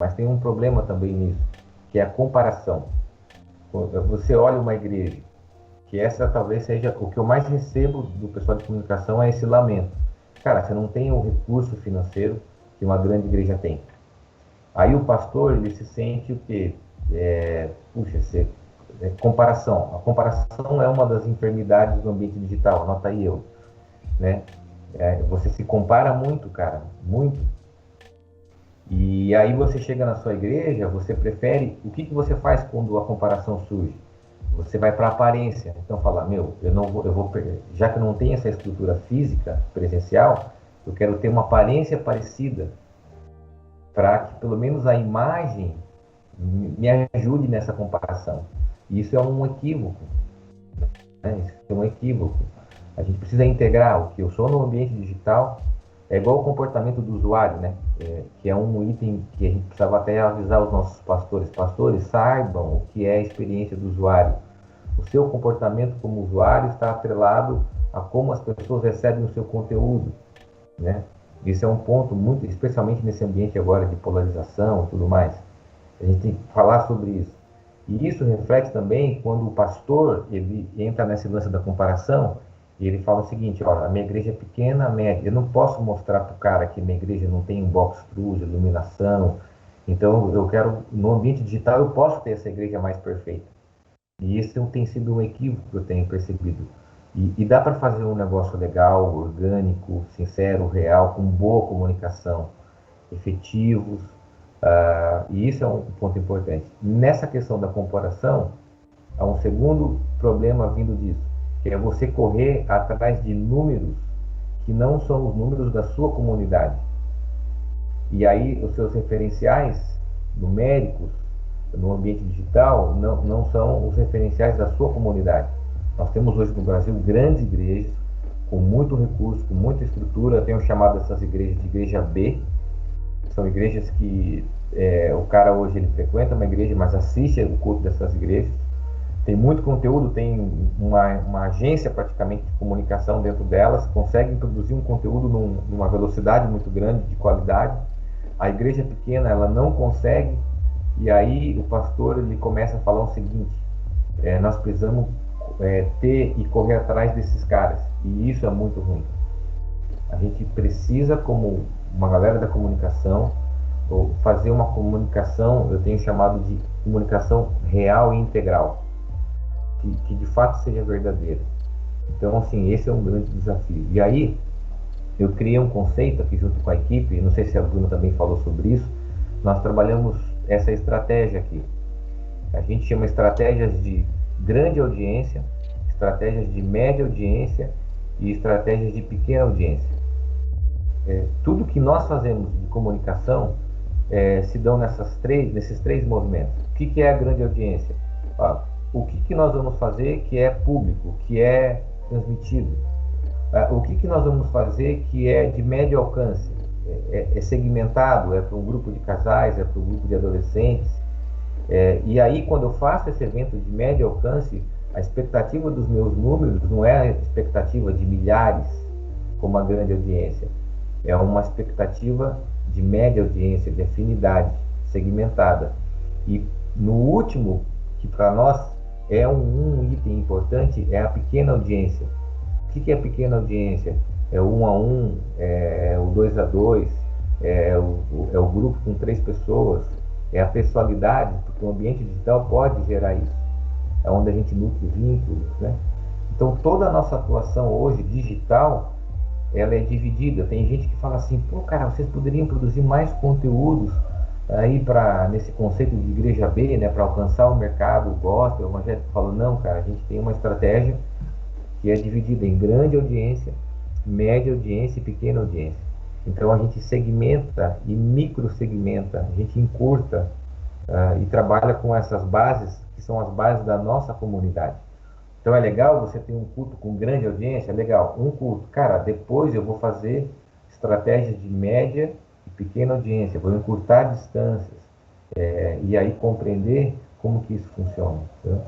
Mas tem um problema também nisso, que é a comparação. Você olha uma igreja, que essa talvez seja o que eu mais recebo do pessoal de comunicação, é esse lamento. Cara, você não tem o recurso financeiro que uma grande igreja tem. Aí o pastor, ele se sente o quê? Puxa, comparação. A comparação é uma das enfermidades do ambiente digital, anota aí eu, né? Você se compara muito, cara, muito. E aí você chega na sua igreja, você prefere, o que que você faz quando a comparação surge? Você vai para a aparência. Então fala, meu, eu não vou, eu vou, já que eu não tenho essa estrutura física presencial, eu quero ter uma aparência parecida, para que pelo menos a imagem me ajude nessa comparação. E isso é um equívoco, né? Isso é um equívoco. A gente precisa integrar o que eu sou no ambiente digital, é igual o comportamento do usuário, né? Que é um item que a gente precisava até avisar os nossos pastores. Pastores, saibam o que é a experiência do usuário. O seu comportamento como usuário está atrelado a como as pessoas recebem o seu conteúdo, né? Isso é um ponto muito, especialmente nesse ambiente agora de polarização e tudo mais. A gente tem que falar sobre isso. E isso reflete também quando o pastor ele entra nesse lance da comparação e ele fala o seguinte: olha, a minha igreja é pequena, a média, eu não posso mostrar para o cara que minha igreja não tem um box truss, iluminação. Então eu quero, no ambiente digital, eu posso ter essa igreja mais perfeita. E isso tem sido um equívoco que eu tenho percebido. E dá para fazer um negócio legal, orgânico, sincero, real, com boa comunicação, efetivos, e isso é um ponto importante. Nessa questão da comparação, há um segundo problema vindo disso, que é você correr atrás de números que não são os números da sua comunidade. E aí os seus referenciais numéricos no ambiente digital não são os referenciais da sua comunidade. Nós temos hoje no Brasil grandes igrejas com muito recurso, com muita estrutura. Eu tenho chamado essas igrejas de igreja B. São igrejas que o cara hoje ele frequenta uma igreja, mas assiste o culto dessas igrejas. Tem muito conteúdo, tem uma agência praticamente de comunicação dentro delas, conseguem produzir um conteúdo numa velocidade muito grande, de qualidade. A igreja pequena, ela não consegue, e aí o pastor ele começa a falar o seguinte: nós precisamos ter e correr atrás desses caras, e isso é muito ruim. A gente precisa, como uma galera da comunicação, fazer uma comunicação, eu tenho chamado de comunicação real e integral, que de fato seja verdadeira. Então, assim, esse é um grande desafio. E aí, eu criei um conceito aqui junto com a equipe, não sei se a Bruna também falou sobre isso, nós trabalhamos essa estratégia aqui. A gente chama estratégias de grande audiência, estratégias de média audiência e estratégias de pequena audiência. Tudo que nós fazemos de comunicação se dão nesses três movimentos. O que é a grande audiência? O que nós vamos fazer que é público, que é transmitido? O que nós vamos fazer que é de médio alcance? É segmentado, é para um grupo de casais, é para um grupo de adolescentes. E aí, quando eu faço esse evento de médio alcance, a expectativa dos meus números não é a expectativa de milhares, como a grande audiência. É uma expectativa de média audiência, de afinidade, segmentada. E no último, que para nós é um item importante, é a pequena audiência. O que é a pequena audiência? É o 1 a 1, é o 2 a 2, é o grupo com 3 pessoas, é a pessoalidade, porque o ambiente digital pode gerar isso. É onde a gente nutre vínculos, né? Então toda a nossa atuação hoje digital, ela é dividida. Tem gente que fala assim: pô, cara, vocês poderiam produzir mais conteúdos aí nesse conceito de igreja B, né, para alcançar o mercado, o gospel, o evangélico. Falo, não, cara, a gente tem uma estratégia que é dividida em grande audiência, média audiência e pequena audiência. Então a gente segmenta e microsegmenta, a gente encurta e trabalha com essas bases, que são as bases da nossa comunidade. Então é legal você ter um culto com grande audiência, é legal, um culto. Cara, depois eu vou fazer estratégias de média e pequena audiência, vou encurtar distâncias, e aí compreender como que isso funciona. Tá?